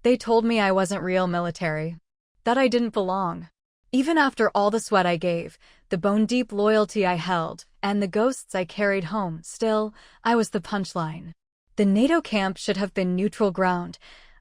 They told me I wasn't real military, that I didn't belong. Even after all the sweat I gave, the bone-deep loyalty I held, and the ghosts I carried home, still, I was the punchline. The NATO camp should have been neutral ground,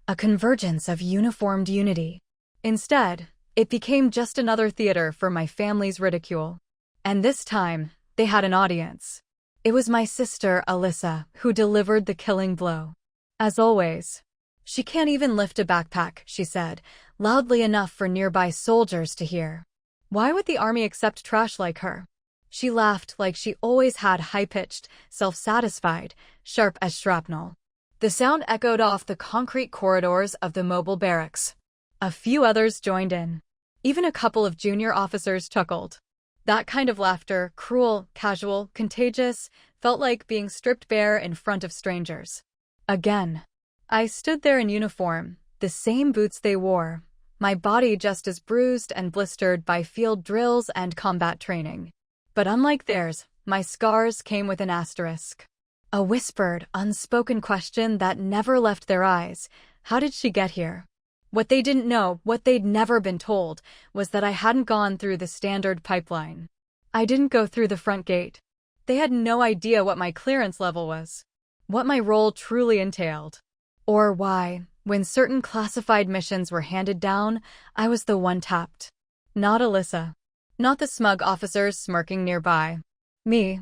a convergence of uniformed unity. Instead, it became just another theater for my family's ridicule. And this time, they had an audience. It was my sister, Alyssa, who delivered the killing blow. As always. She can't even lift a backpack, she said, loudly enough for nearby soldiers to hear. Why would the army accept trash like her? She laughed like she always had, high-pitched, self-satisfied, sharp as shrapnel. The sound echoed off the concrete corridors of the mobile barracks. A few others joined in. Even a couple of junior officers chuckled. That kind of laughter, cruel, casual, contagious, felt like being stripped bare in front of strangers. Again. I stood there in uniform, the same boots they wore, my body just as bruised and blistered by field drills and combat training. But unlike theirs, my scars came with an asterisk. A whispered, unspoken question that never left their eyes. How did she get here? What they didn't know, what they'd never been told, was that I hadn't gone through the standard pipeline. I didn't go through the front gate. They had no idea what my clearance level was, what my role truly entailed. Or why, when certain classified missions were handed down, I was the one tapped. Not Alyssa. Not the smug officers smirking nearby. Me.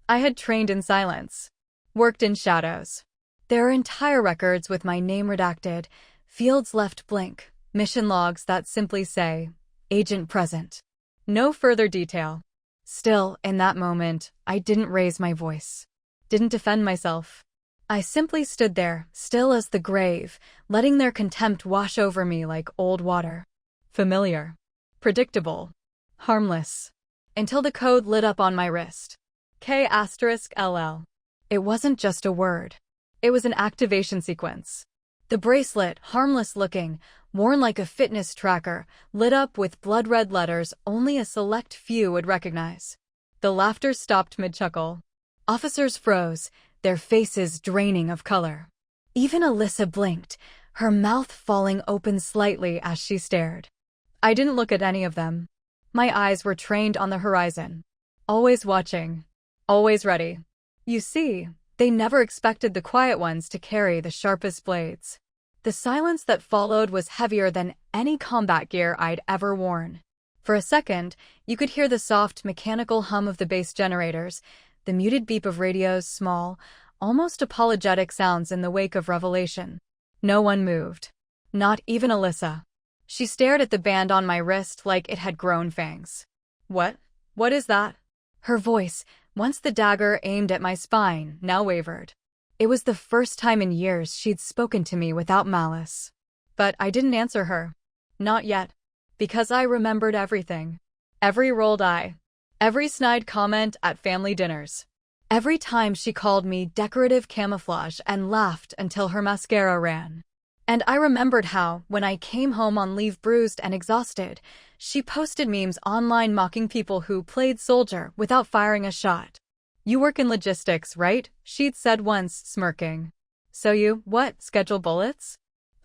I had trained in silence. Worked in shadows. There are entire records with my name redacted, fields left blank, mission logs that simply say, Agent present. No further detail. Still, in that moment, I didn't raise my voice. Didn't defend myself. I simply stood there, still as the grave, letting their contempt wash over me like old water. Familiar. Predictable. Harmless. Until the code lit up on my wrist. K*LL. It wasn't just a word. It was an activation sequence. The bracelet, harmless-looking, worn like a fitness tracker, lit up with blood-red letters only a select few would recognize. The laughter stopped mid-chuckle. Officers froze, their faces draining of color. Even Alyssa blinked, her mouth falling open slightly as she stared. I didn't look at any of them. My eyes were trained on the horizon. Always watching. Always ready. You see, they never expected the quiet ones to carry the sharpest blades. The silence that followed was heavier than any combat gear I'd ever worn. For a second, you could hear the soft, mechanical hum of the base generators, the muted beep of radios, small, almost apologetic sounds in the wake of revelation. No one moved. Not even Alyssa. She stared at the band on my wrist like it had grown fangs. What? What is that? Her voice, once the dagger aimed at my spine, now wavered. It was the first time in years she'd spoken to me without malice. But I didn't answer her. Not yet. Because I remembered everything. Every rolled eye. Every snide comment at family dinners. Every time she called me decorative camouflage and laughed until her mascara ran. And I remembered how, when I came home on leave bruised and exhausted, she posted memes online mocking people who played soldier without firing a shot. You work in logistics, right? She'd said once, smirking. So you, what, schedule bullets?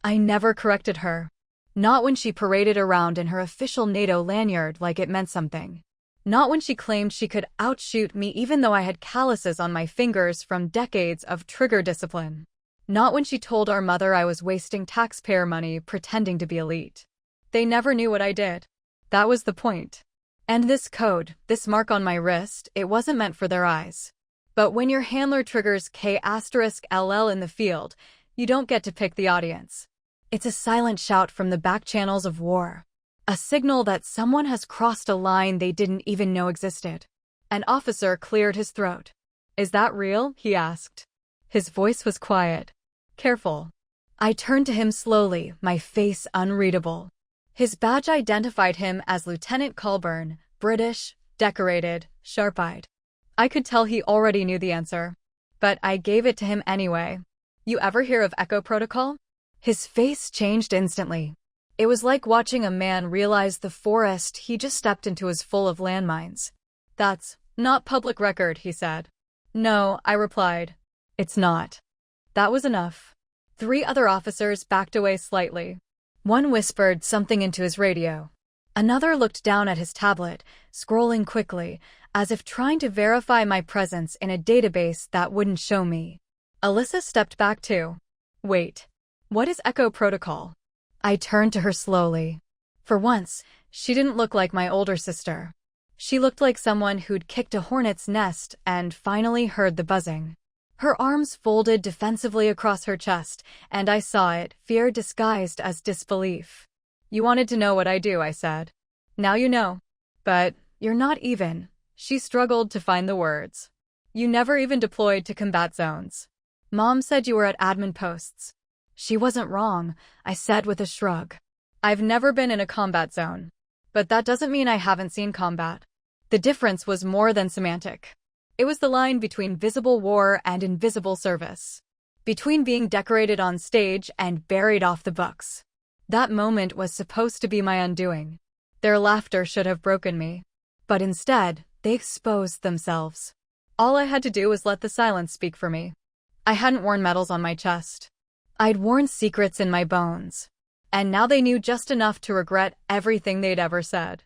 I never corrected her. Not when she paraded around in her official NATO lanyard like it meant something. Not when she claimed she could outshoot me even though I had calluses on my fingers from decades of trigger discipline. Not when she told our mother I was wasting taxpayer money pretending to be elite. They never knew what I did. That was the point. And this code, this mark on my wrist, it wasn't meant for their eyes. But when your handler triggers K*LL in the field, you don't get to pick the audience. It's a silent shout from the back channels of war. A signal that someone has crossed a line they didn't even know existed. An officer cleared his throat. Is that real? He asked. His voice was quiet. Careful. I turned to him slowly, my face unreadable. His badge identified him as Lieutenant Colburn, British, decorated, sharp-eyed. I could tell he already knew the answer. But I gave it to him anyway. You ever hear of Echo Protocol? His face changed instantly. It was like watching a man realize the forest he just stepped into is full of landmines. That's not public record, he said. No, I replied. It's not. That was enough. 3 other officers backed away slightly. One whispered something into his radio. Another looked down at his tablet, scrolling quickly, as if trying to verify my presence in a database that wouldn't show me. Alyssa stepped back too. Wait. What is Echo Protocol? I turned to her slowly. For once, she didn't look like my older sister. She looked like someone who'd kicked a hornet's nest and finally heard the buzzing. Her arms folded defensively across her chest, and I saw it, fear disguised as disbelief. You wanted to know what I do, I said. Now you know. But you're not even. She struggled to find the words. You never even deployed to combat zones. Mom said you were at admin posts. She wasn't wrong, I said with a shrug. I've never been in a combat zone. But that doesn't mean I haven't seen combat. The difference was more than semantic. It was the line between visible war and invisible service. Between being decorated on stage and buried off the books. That moment was supposed to be my undoing. Their laughter should have broken me. But instead, they exposed themselves. All I had to do was let the silence speak for me. I hadn't worn medals on my chest. I'd worn secrets in my bones. And now they knew just enough to regret everything they'd ever said.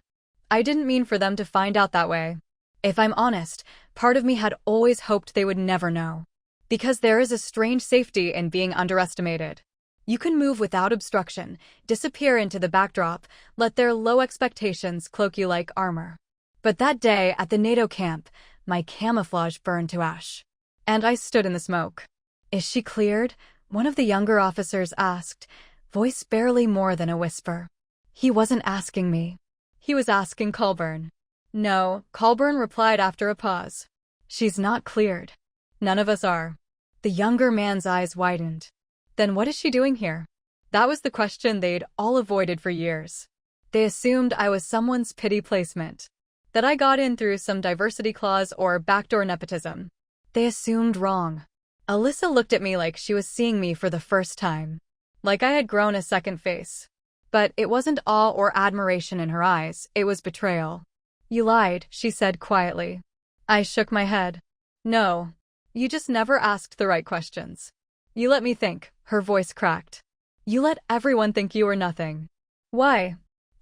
I didn't mean for them to find out that way. If I'm honest, part of me had always hoped they would never know. Because there is a strange safety in being underestimated. You can move without obstruction, disappear into the backdrop, let their low expectations cloak you like armor. But that day at the NATO camp, my camouflage burned to ash. And I stood in the smoke. Is she cleared? One of the younger officers asked, voice barely more than a whisper. He wasn't asking me. He was asking Colburn. No, Colburn replied after a pause. She's not cleared. None of us are. The younger man's eyes widened. Then what is she doing here? That was the question they'd all avoided for years. They assumed I was someone's pity placement. That I got in through some diversity clause or backdoor nepotism. They assumed wrong. Alyssa looked at me like she was seeing me for the first time. Like I had grown a second face. But it wasn't awe or admiration in her eyes, it was betrayal. You lied, she said quietly. I shook my head. No. You just never asked the right questions. You let me think, her voice cracked. You let everyone think you were nothing. Why?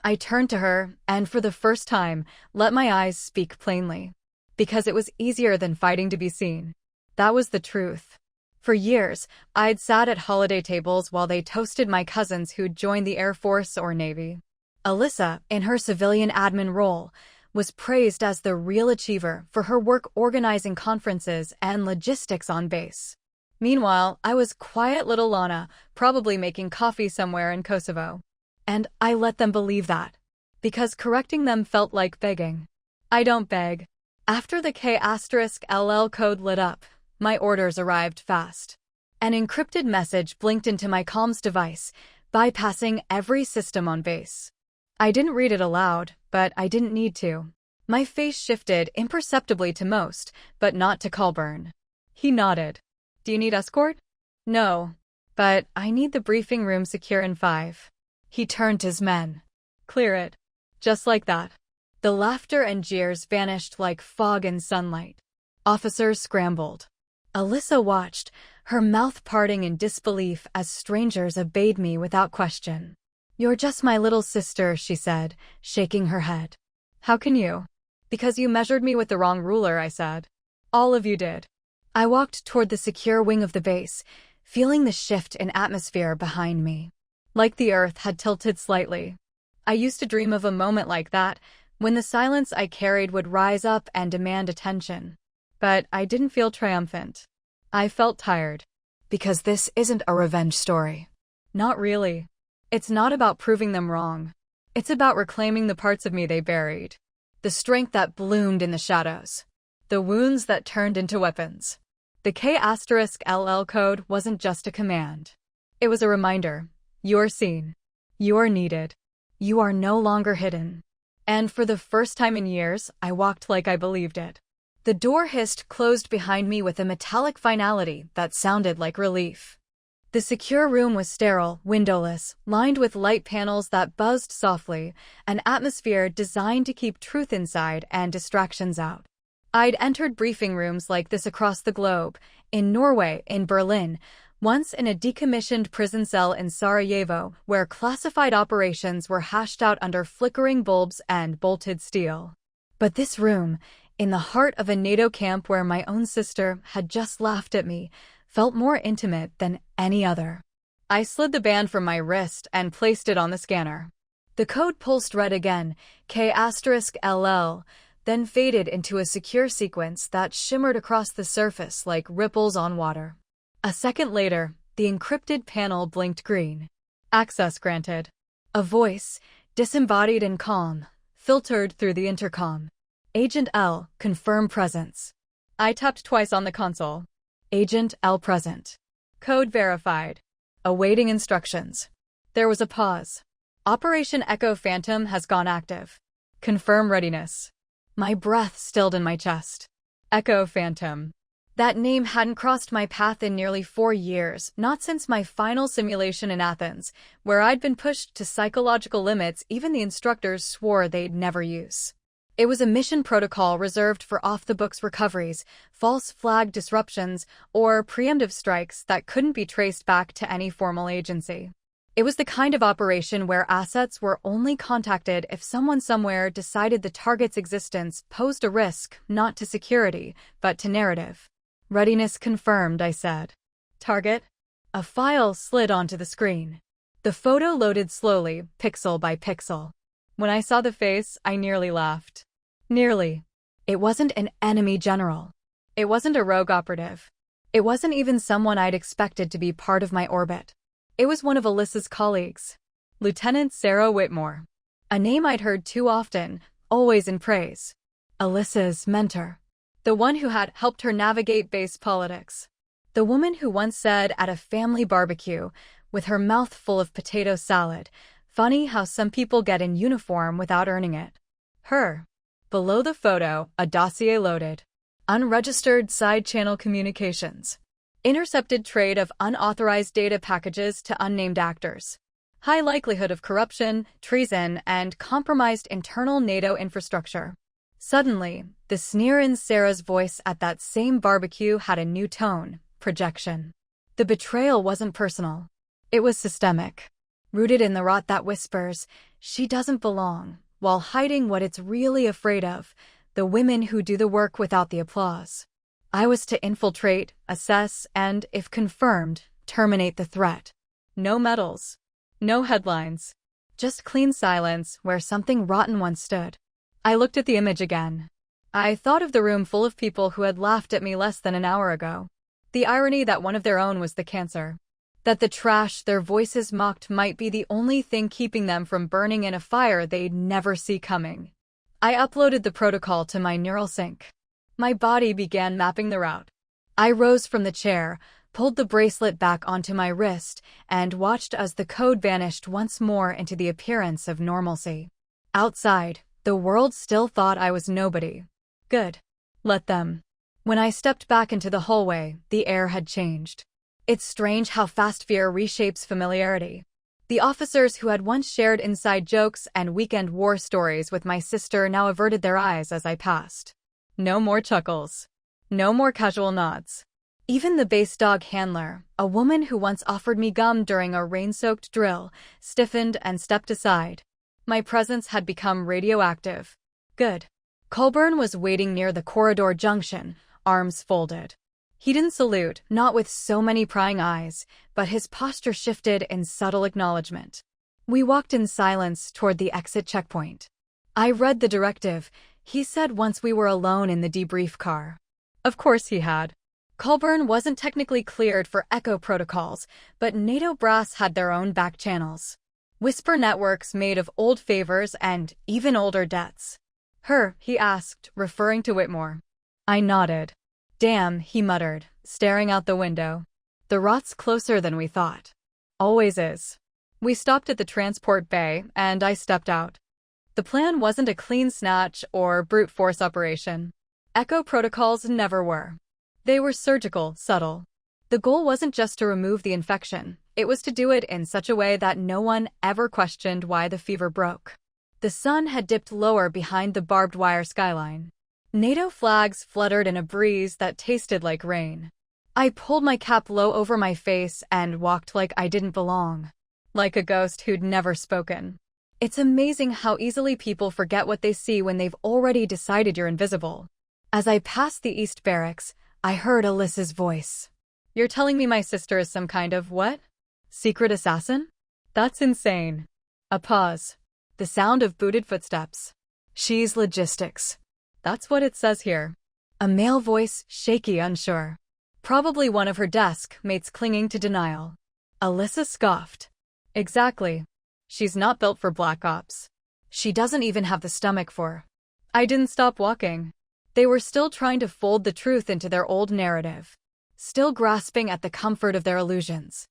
I turned to her, and for the first time, let my eyes speak plainly. Because it was easier than fighting to be seen. That was the truth. For years, I'd sat at holiday tables while they toasted my cousins who'd joined the Air Force or Navy. Alyssa, in her civilian admin role, was praised as the real achiever for her work organizing conferences and logistics on base. Meanwhile, I was quiet little Lana, probably making coffee somewhere in Kosovo. And I let them believe that. Because correcting them felt like begging. I don't beg. After the K*LL code lit up, my orders arrived fast. An encrypted message blinked into my comms device, bypassing every system on base. I didn't read it aloud, but I didn't need to. My face shifted imperceptibly to most, but not to Colburn. He nodded. Do you need escort? No. But I need the briefing room secure in 5. He turned to his men. Clear it. Just like that. The laughter and jeers vanished like fog in sunlight. Officers scrambled. Alyssa watched, her mouth parting in disbelief as strangers obeyed me without question. You're just my little sister, she said, shaking her head. How can you? Because you measured me with the wrong ruler, I said. All of you did. I walked toward the secure wing of the base, feeling the shift in atmosphere behind me. Like the earth had tilted slightly. I used to dream of a moment like that, when the silence I carried would rise up and demand attention. But I didn't feel triumphant. I felt tired. Because this isn't a revenge story. Not really. It's not about proving them wrong. It's about reclaiming the parts of me they buried. The strength that bloomed in the shadows. The wounds that turned into weapons. The K*LL code wasn't just a command. It was a reminder. You're seen. You're needed. You are no longer hidden. And for the first time in years, I walked like I believed it. The door hissed closed behind me with a metallic finality that sounded like relief. The secure room was sterile, windowless, lined with light panels that buzzed softly, an atmosphere designed to keep truth inside and distractions out. I'd entered briefing rooms like this across the globe, in Norway, in Berlin, Once in a decommissioned prison cell in Sarajevo, where classified operations were hashed out under flickering bulbs and bolted steel. But this room, in the heart of a NATO camp where my own sister had just laughed at me, felt more intimate than any other. I slid the band from my wrist and placed it on the scanner. The code pulsed red again, K*LL, then faded into a secure sequence that shimmered across the surface like ripples on water. A second later, the encrypted panel blinked green. Access granted. A voice, disembodied and calm, filtered through the intercom. Agent L, confirm presence. I tapped twice on the console. Agent L present. Code verified. Awaiting instructions. There was a pause. Operation Echo Phantom has gone active. Confirm readiness. My breath stilled in my chest. Echo Phantom. That name hadn't crossed my path in nearly 4 years, not since my final simulation in Athens, where I'd been pushed to psychological limits even the instructors swore they'd never use. It was a mission protocol reserved for off-the-books recoveries, false flag disruptions, or preemptive strikes that couldn't be traced back to any formal agency. It was the kind of operation where assets were only contacted if someone somewhere decided the target's existence posed a risk not to security, but to narrative. Readiness confirmed, I said. Target? A file slid onto the screen. The photo loaded slowly, pixel by pixel. When I saw the face, I nearly laughed. Nearly. It wasn't an enemy general. It wasn't a rogue operative. It wasn't even someone I'd expected to be part of my orbit. It was one of Alyssa's colleagues. Lieutenant Sarah Whitmore. A name I'd heard too often, always in praise. Alyssa's mentor. The one who had helped her navigate base politics. The woman who once said at a family barbecue, with her mouth full of potato salad, funny how some people get in uniform without earning it. Her. Below the photo, a dossier loaded. Unregistered side-channel communications. Intercepted trade of unauthorized data packages to unnamed actors. High likelihood of corruption, treason, and compromised internal NATO infrastructure. Suddenly, the sneer in Sarah's voice at that same barbecue had a new tone, projection. The betrayal wasn't personal. It was systemic. Rooted in the rot that whispers, she doesn't belong, while hiding what it's really afraid of, the women who do the work without the applause. I was to infiltrate, assess, and, if confirmed, terminate the threat. No medals. No headlines. Just clean silence where something rotten once stood. I looked at the image again. I thought of the room full of people who had laughed at me less than an hour ago. The irony that one of their own was the cancer. That the trash their voices mocked might be the only thing keeping them from burning in a fire they'd never see coming. I uploaded the protocol to my neural sync. My body began mapping the route. I rose from the chair, pulled the bracelet back onto my wrist, and watched as the code vanished once more into the appearance of normalcy. Outside, the world still thought I was nobody. Good. Let them. When I stepped back into the hallway, the air had changed. It's strange how fast fear reshapes familiarity. The officers who had once shared inside jokes and weekend war stories with my sister now averted their eyes as I passed. No more chuckles. No more casual nods. Even the base dog handler, a woman who once offered me gum during a rain-soaked drill, stiffened and stepped aside. My presence had become radioactive. Good. Colburn was waiting near the corridor junction, arms folded. He didn't salute, not with so many prying eyes, but his posture shifted in subtle acknowledgement. We walked in silence toward the exit checkpoint. I read the directive, he said once we were alone in the debrief car. Of course he had. Colburn wasn't technically cleared for echo protocols, but NATO brass had their own back channels. Whisper networks made of old favors and even older debts. Her, he asked, referring to Whitmore. I nodded. Damn, he muttered, staring out the window. The rot's closer than we thought. Always is. We stopped at the transport bay, and I stepped out. The plan wasn't a clean snatch or brute force operation. Echo protocols never were. They were surgical, subtle. The goal wasn't just to remove the infection, it was to do it in such a way that no one ever questioned why the fever broke. The sun had dipped lower behind the barbed wire skyline. NATO flags fluttered in a breeze that tasted like rain. I pulled my cap low over my face and walked like I didn't belong. Like a ghost who'd never spoken. It's amazing how easily people forget what they see when they've already decided you're invisible. As I passed the East Barracks, I heard Alyssa's voice. You're telling me my sister is some kind of what? Secret assassin? That's insane. A pause. The sound of booted footsteps. She's logistics. That's what it says here. A male voice, shaky, unsure. Probably one of her desk mates clinging to denial. Alyssa scoffed. Exactly. She's not built for black ops. She doesn't even have the stomach for. I didn't stop walking. They were still trying to fold the truth into their old narrative. Still grasping at the comfort of their illusions.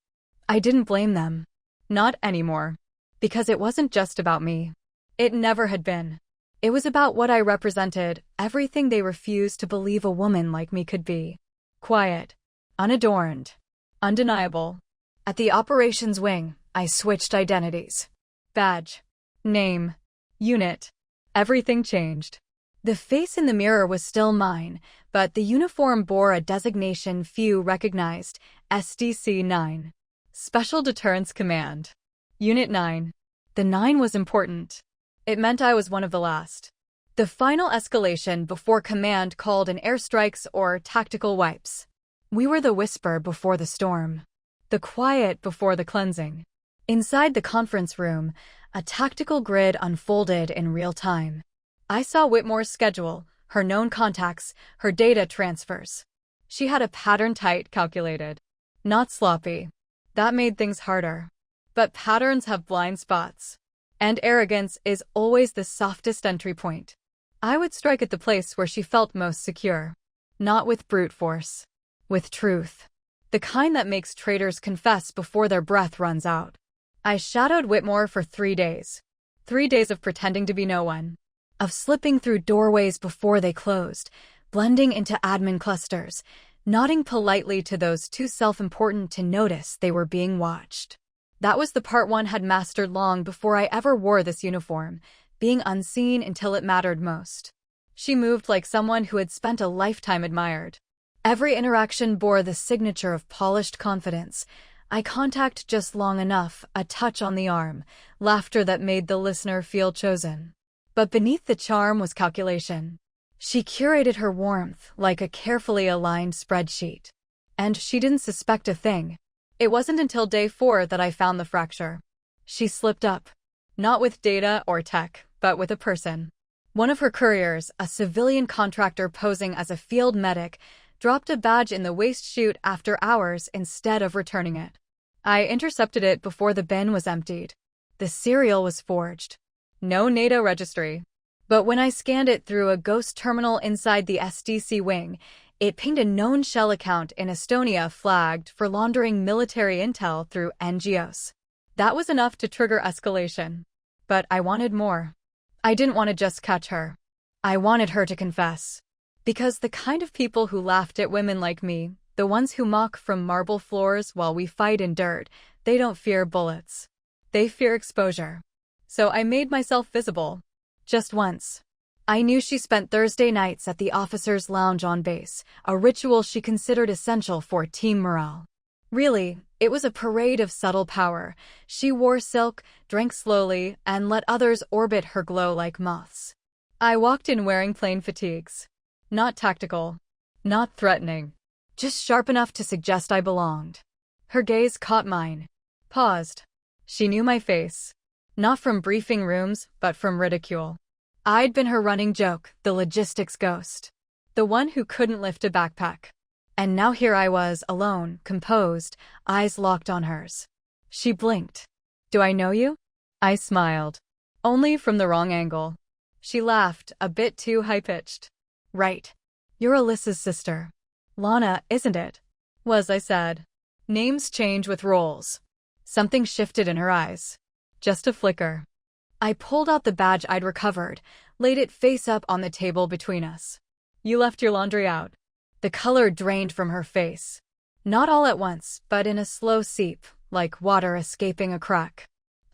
I didn't blame them. Not anymore. Because it wasn't just about me. It never had been. It was about what I represented, everything they refused to believe a woman like me could be. Quiet. Unadorned. Undeniable. At the operations wing, I switched identities. Badge. Name. Unit. Everything changed. The face in the mirror was still mine, but the uniform bore a designation few recognized, SDC-9. Special Deterrence Command. Unit 9. The 9 was important. It meant I was one of the last. The final escalation before command called in airstrikes or tactical wipes. We were the whisper before the storm. The quiet before the cleansing. Inside the conference room, a tactical grid unfolded in real time. I saw Whitmore's schedule, her known contacts, her data transfers. She had a pattern tight calculated. Not sloppy. That made things harder. But patterns have blind spots. And arrogance is always the softest entry point. I would strike at the place where she felt most secure. Not with brute force. With truth. The kind that makes traitors confess before their breath runs out. I shadowed Whitmore for 3 days. 3 days of pretending to be no one. Of slipping through doorways before they closed, blending into admin clusters, nodding politely to those too self-important to notice they were being watched. That was the part one had mastered long before I ever wore this uniform, being unseen until it mattered most. She moved like someone who had spent a lifetime admired. Every interaction bore the signature of polished confidence, eye contact just long enough, a touch on the arm, laughter that made the listener feel chosen. But beneath the charm was calculation. She curated her warmth like a carefully aligned spreadsheet. And she didn't suspect a thing. It wasn't until day 4 that I found the fracture. She slipped up. Not with data or tech, but with a person. One of her couriers, a civilian contractor posing as a field medic, dropped a badge in the waste chute after hours instead of returning it. I intercepted it before the bin was emptied. The serial was forged. No NATO registry. But when I scanned it through a ghost terminal inside the SDC wing, it pinged a known shell account in Estonia flagged for laundering military intel through NGOs. That was enough to trigger escalation. But I wanted more. I didn't want to just catch her. I wanted her to confess. Because the kind of people who laughed at women like me, the ones who mock from marble floors while we fight in dirt, they don't fear bullets. They fear exposure. So I made myself visible. Just once. I knew she spent Thursday nights at the officers' lounge on base, a ritual she considered essential for team morale. Really, it was a parade of subtle power. She wore silk, drank slowly, and let others orbit her glow like moths. I walked in wearing plain fatigues. Not tactical. Not threatening. Just sharp enough to suggest I belonged. Her gaze caught mine. Paused. She knew my face. Not from briefing rooms, but from ridicule. I'd been her running joke, the logistics ghost. The one who couldn't lift a backpack. And now here I was, alone, composed, eyes locked on hers. She blinked. Do I know you? I smiled. Only from the wrong angle. She laughed, a bit too high-pitched. Right. You're Alyssa's sister. Lana, isn't it? Was, I said. Names change with roles. Something shifted in her eyes. Just a flicker. I pulled out the badge I'd recovered, laid it face up on the table between us. You left your laundry out. The color drained from her face. Not all at once, but in a slow seep, like water escaping a crack.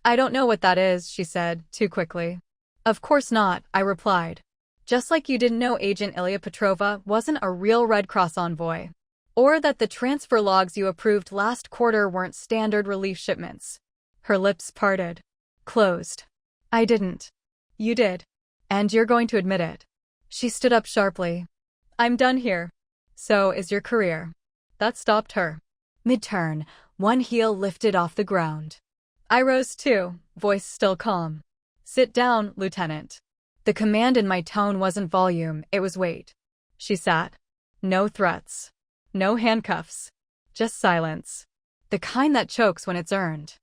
I don't know what that is, she said, too quickly. Of course not, I replied. Just like you didn't know Agent Ilya Petrova wasn't a real Red Cross envoy. Or that the transfer logs you approved last quarter weren't standard relief shipments. Her lips parted. Closed. I didn't. You did. And you're going to admit it. She stood up sharply. I'm done here. So is your career. That stopped her. Mid-turn, one heel lifted off the ground. I rose too, voice still calm. Sit down, Lieutenant. The command in my tone wasn't volume, it was weight. She sat. No threats. No handcuffs. Just silence. The kind that chokes when it's earned.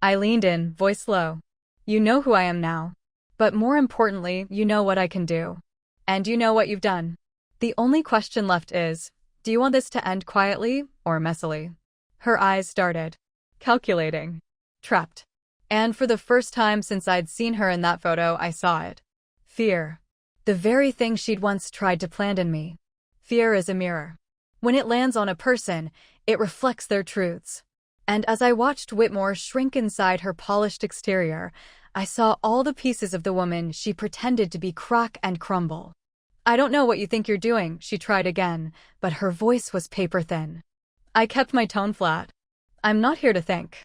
I leaned in, voice low. You know who I am now. But more importantly, you know what I can do. And you know what you've done. The only question left is, do you want this to end quietly or messily? Her eyes darted. Calculating. Trapped. And for the first time since I'd seen her in that photo, I saw it. Fear. The very thing she'd once tried to plant in me. Fear is a mirror. When it lands on a person, it reflects their truths. And as I watched Whitmore shrink inside her polished exterior, I saw all the pieces of the woman she pretended to be crack and crumble. I don't know what you think you're doing, she tried again, but her voice was paper-thin. I kept my tone flat. I'm not here to think.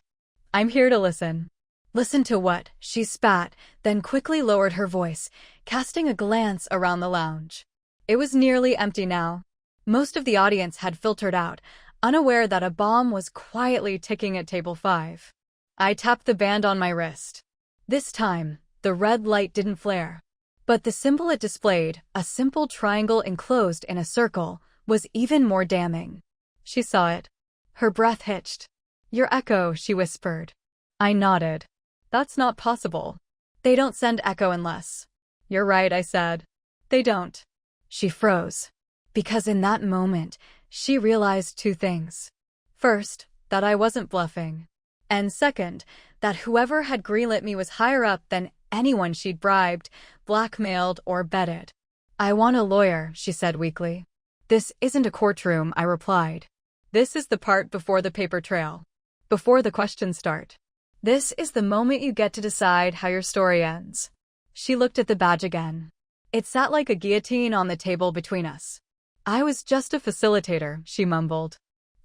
I'm here to listen. Listen to what? She spat, then quickly lowered her voice, casting a glance around the lounge. It was nearly empty now. Most of the audience had filtered out, unaware that a bomb was quietly ticking at table 5. I tapped the band on my wrist. This time, the red light didn't flare. But the symbol it displayed, a simple triangle enclosed in a circle, was even more damning. She saw it. Her breath hitched. Your echo, she whispered. I nodded. That's not possible. They don't send echo unless. You're right, I said. They don't. She froze. Because in that moment, she realized two things. First, that I wasn't bluffing. And second, that whoever had greenlit me was higher up than anyone she'd bribed, blackmailed, or betted. I want a lawyer, she said weakly. This isn't a courtroom, I replied. This is the part before the paper trail. Before the questions start. This is the moment you get to decide how your story ends. She looked at the badge again. It sat like a guillotine on the table between us. I was just a facilitator, she mumbled.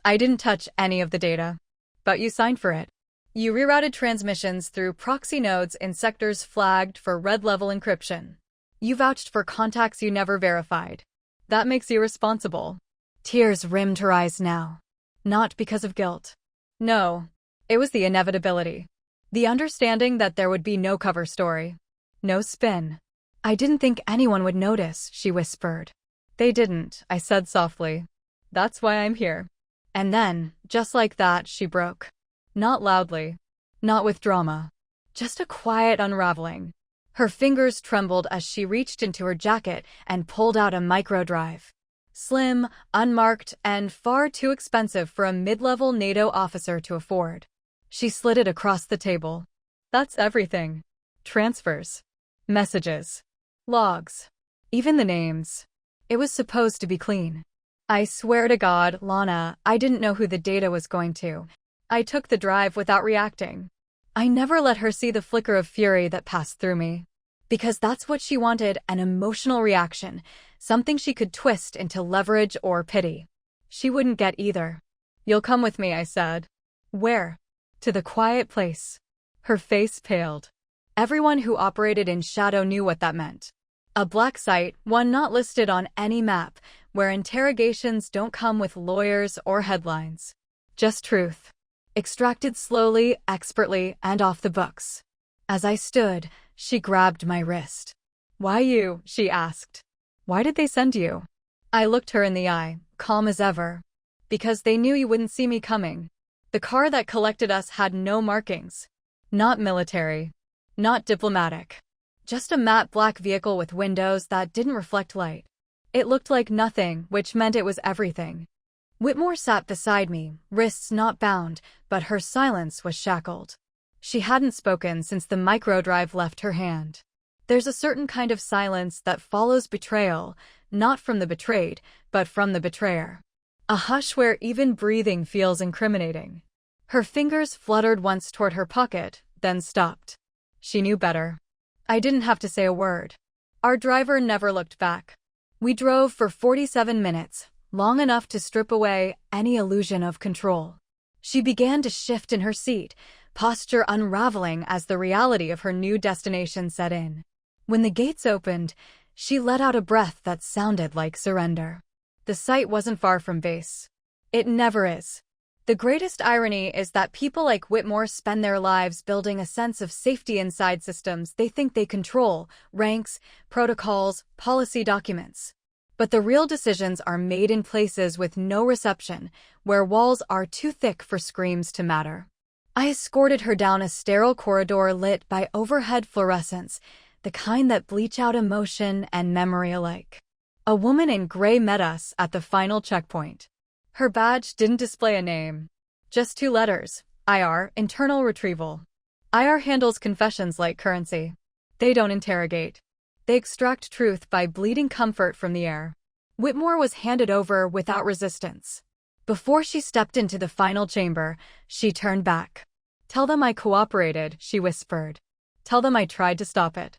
I didn't touch any of the data. But you signed for it. You rerouted transmissions through proxy nodes in sectors flagged for red-level encryption. You vouched for contacts you never verified. That makes you responsible. Tears rimmed her eyes now. Not because of guilt. No, it was the inevitability. The understanding that there would be no cover story. No spin. I didn't think anyone would notice, she whispered. They didn't, I said softly. That's why I'm here. And then, just like that, she broke. Not loudly. Not with drama. Just a quiet unraveling. Her fingers trembled as she reached into her jacket and pulled out a microdrive. Slim, unmarked, and far too expensive for a mid-level NATO officer to afford. She slid it across the table. That's everything. Transfers. Messages. Logs. Even the names. It was supposed to be clean. I swear to God, Lana, I didn't know who the data was going to. I took the drive without reacting. I never let her see the flicker of fury that passed through me. Because that's what she wanted, an emotional reaction, something she could twist into leverage or pity. She wouldn't get either. You'll come with me, I said. Where? To the quiet place. Her face paled. Everyone who operated in shadow knew what that meant. A black site, one not listed on any map, where interrogations don't come with lawyers or headlines. Just truth. Extracted slowly, expertly, and off the books. As I stood, she grabbed my wrist. Why you? She asked. Why did they send you? I looked her in the eye, calm as ever. Because they knew you wouldn't see me coming. The car that collected us had no markings. Not military. Not diplomatic. Just a matte black vehicle with windows that didn't reflect light. It looked like nothing, which meant it was everything. Whitmore sat beside me, wrists not bound, but her silence was shackled. She hadn't spoken since the microdrive left her hand. There's a certain kind of silence that follows betrayal, not from the betrayed, but from the betrayer. A hush where even breathing feels incriminating. Her fingers fluttered once toward her pocket, then stopped. She knew better. I didn't have to say a word. Our driver never looked back. We drove for 47 minutes, long enough to strip away any illusion of control. She began to shift in her seat, posture unraveling as the reality of her new destination set in. When the gates opened, she let out a breath that sounded like surrender. The sight wasn't far from base. It never is. The greatest irony is that people like Whitmore spend their lives building a sense of safety inside systems they think they control, ranks, protocols, policy documents. But the real decisions are made in places with no reception, where walls are too thick for screams to matter. I escorted her down a sterile corridor lit by overhead fluorescents, the kind that bleach out emotion and memory alike. A woman in gray met us at the final checkpoint. Her badge didn't display a name. Just 2 letters, IR, internal retrieval. IR handles confessions like currency. They don't interrogate. They extract truth by bleeding comfort from the air. Whitmore was handed over without resistance. Before she stepped into the final chamber, she turned back. "Tell them I cooperated," she whispered. "Tell them I tried to stop it."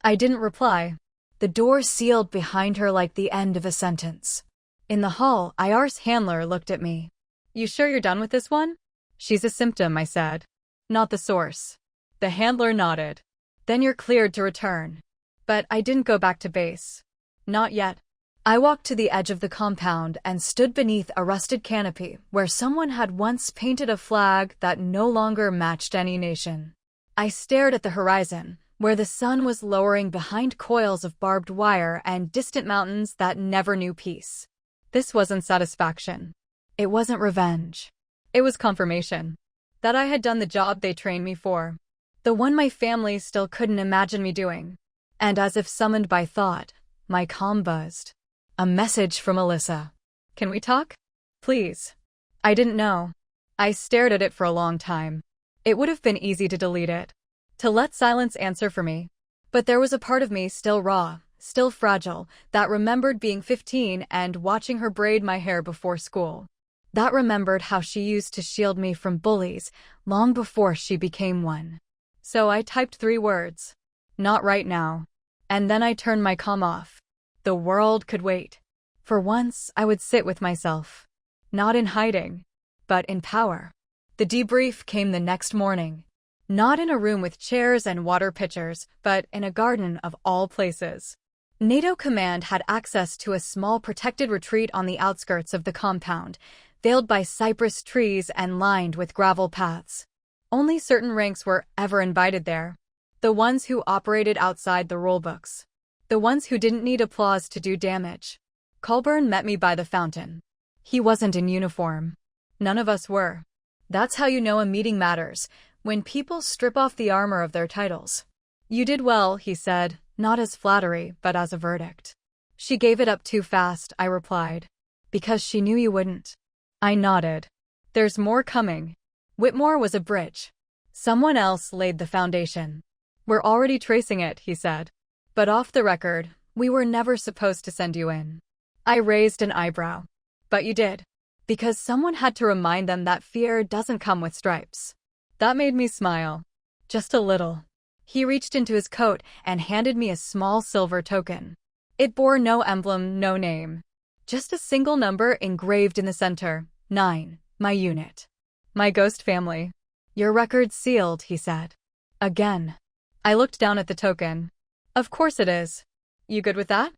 I didn't reply. The door sealed behind her like the end of a sentence. In the hall, IR's handler looked at me. "You sure you're done with this one?" "She's a symptom," I said. "Not the source." The handler nodded. "Then you're cleared to return." But I didn't go back to base. Not yet. I walked to the edge of the compound and stood beneath a rusted canopy where someone had once painted a flag that no longer matched any nation. I stared at the horizon, where the sun was lowering behind coils of barbed wire and distant mountains that never knew peace. This wasn't satisfaction. It wasn't revenge. It was confirmation that I had done the job they trained me for, the one my family still couldn't imagine me doing. And as if summoned by thought, my comm buzzed. A message from Alyssa. "Can we talk? Please." I didn't know. I stared at it for a long time. It would have been easy to delete it, to let silence answer for me. But there was a part of me still raw, still fragile, that remembered being 15 and watching her braid my hair before school. That remembered how she used to shield me from bullies long before she became one. So I typed 3 words. "Not right now." And then I turned my comm off. The world could wait. For once, I would sit with myself. Not in hiding, but in power. The debrief came the next morning. Not in a room with chairs and water pitchers, but in a garden of all places. NATO Command had access to a small protected retreat on the outskirts of the compound, veiled by cypress trees and lined with gravel paths. Only certain ranks were ever invited there. The ones who operated outside the rulebooks. The ones who didn't need applause to do damage. Colburn met me by the fountain. He wasn't in uniform. None of us were. That's how you know a meeting matters, when people strip off the armor of their titles. "You did well," he said, not as flattery, but as a verdict. "She gave it up too fast," I replied. "Because she knew you wouldn't." I nodded. "There's more coming." Whitmore was a bridge. Someone else laid the foundation. "We're already tracing it," he said. "But off the record, we were never supposed to send you in." I raised an eyebrow. "But you did." "Because someone had to remind them that fear doesn't come with stripes." That made me smile. Just a little. He reached into his coat and handed me a small silver token. It bore no emblem, no name. Just a single number engraved in the center. 9, my unit. My ghost family. "Your record's sealed," he said. Again. I looked down at the token. "Of course it is. You good with that?"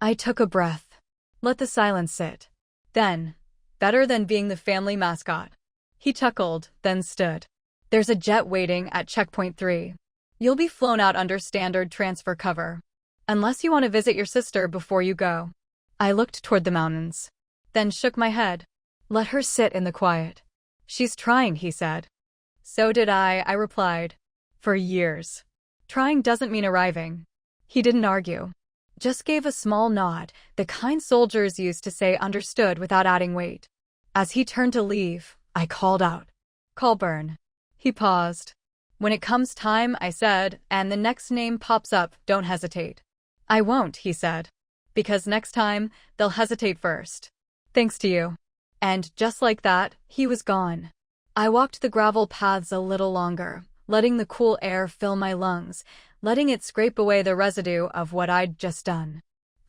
I took a breath. Let the silence sit. Then, "Better than being the family mascot." He chuckled, then stood. "There's a jet waiting at checkpoint 3. You'll be flown out under standard transfer cover. Unless you want to visit your sister before you go." I looked toward the mountains. Then shook my head. "Let her sit in the quiet." "She's trying," he said. "So did I replied. "For years. Trying doesn't mean arriving." He didn't argue. Just gave a small nod, the kind soldiers used to say understood without adding weight. As he turned to leave, I called out, "Colburn." He paused. "When it comes time," I said, "and the next name pops up, don't hesitate." "I won't," he said. "Because next time, they'll hesitate first. Thanks to you." And just like that, he was gone. I walked the gravel paths a little longer, letting the cool air fill my lungs, letting it scrape away the residue of what I'd just done.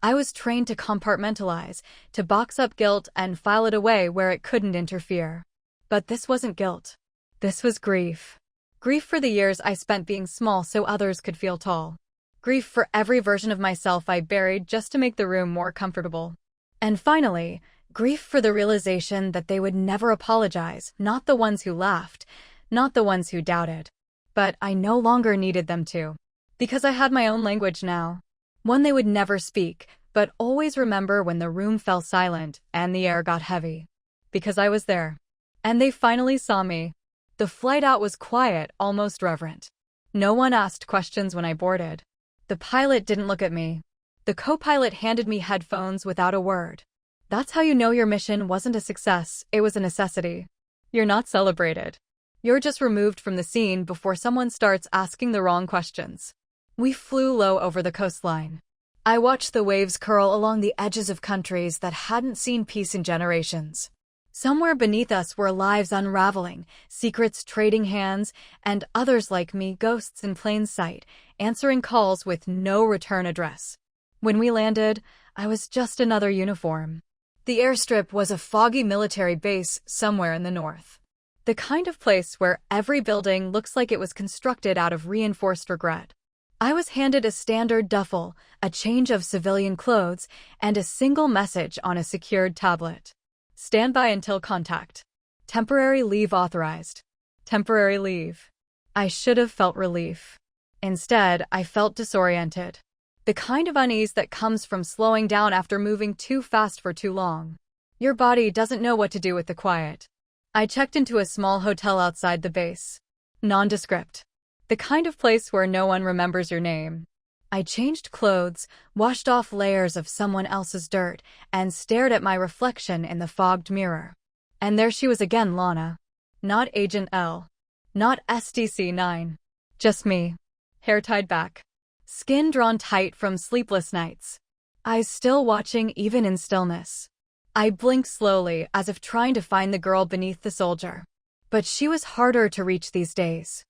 I was trained to compartmentalize, to box up guilt and file it away where it couldn't interfere. But this wasn't guilt. This was grief. Grief for the years I spent being small so others could feel tall. Grief for every version of myself I buried just to make the room more comfortable. And finally, grief for the realization that they would never apologize, not the ones who laughed, not the ones who doubted. But I no longer needed them to. Because I had my own language now. One they would never speak, but always remember when the room fell silent and the air got heavy. Because I was there. And they finally saw me. The flight out was quiet, almost reverent. No one asked questions when I boarded. The pilot didn't look at me. The co-pilot handed me headphones without a word. That's how you know your mission wasn't a success, it was a necessity. You're not celebrated. You're just removed from the scene before someone starts asking the wrong questions. We flew low over the coastline. I watched the waves curl along the edges of countries that hadn't seen peace in generations. Somewhere beneath us were lives unraveling, secrets trading hands, and others like me, ghosts in plain sight, answering calls with no return address. When we landed, I was just another uniform. The airstrip was a foggy military base somewhere in the north. The kind of place where every building looks like it was constructed out of reinforced regret. I was handed a standard duffel, a change of civilian clothes, and a single message on a secured tablet. Stand by until contact. Temporary leave authorized. Temporary leave. I should have felt relief. Instead, I felt disoriented. The kind of unease that comes from slowing down after moving too fast for too long. Your body doesn't know what to do with the quiet. I checked into a small hotel outside the base. Nondescript. The kind of place where no one remembers your name. I changed clothes, washed off layers of someone else's dirt, and stared at my reflection in the fogged mirror. And there she was again, Lana. Not Agent L. Not SDC-9. Just me. Hair tied back. Skin drawn tight from sleepless nights. Eyes still watching even in stillness. I blinked slowly, as if trying to find the girl beneath the soldier. But she was harder to reach these days.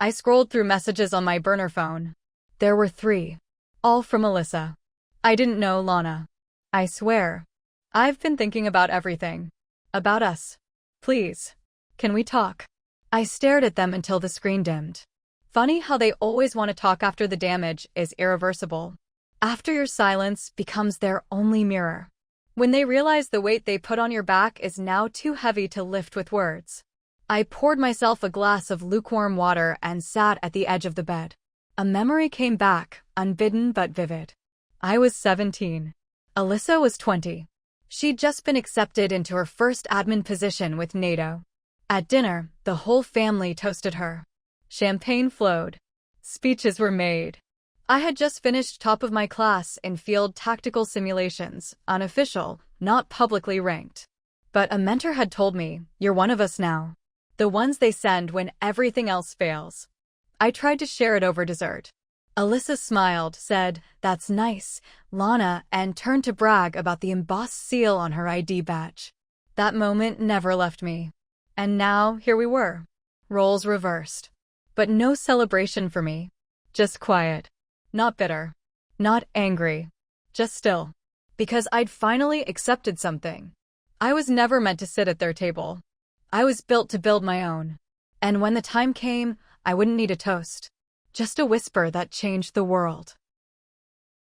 I scrolled through messages on my burner phone. There were 3. All from Alyssa. I didn't know Lana. I swear. I've been thinking about everything. About us. Please. Can we talk? I stared at them until the screen dimmed. Funny how they always want to talk after the damage is irreversible. After your silence becomes their only mirror. When they realize the weight they put on your back is now too heavy to lift with words. I poured myself a glass of lukewarm water and sat at the edge of the bed. A memory came back, unbidden but vivid. I was 17. Alyssa was 20. She'd just been accepted into her first admin position with NATO. At dinner, the whole family toasted her. Champagne flowed. Speeches were made. I had just finished top of my class in field tactical simulations, unofficial, not publicly ranked. But a mentor had told me, "You're one of us now." The ones they send when everything else fails. I tried to share it over dessert. Alyssa smiled, said, "That's nice, Lana," and turned to brag about the embossed seal on her ID badge. That moment never left me. And now, here we were. Roles reversed. But no celebration for me. Just quiet. Not bitter. Not angry. Just still. Because I'd finally accepted something. I was never meant to sit at their table. I was built to build my own. And when the time came, I wouldn't need a toast. Just a whisper that changed the world.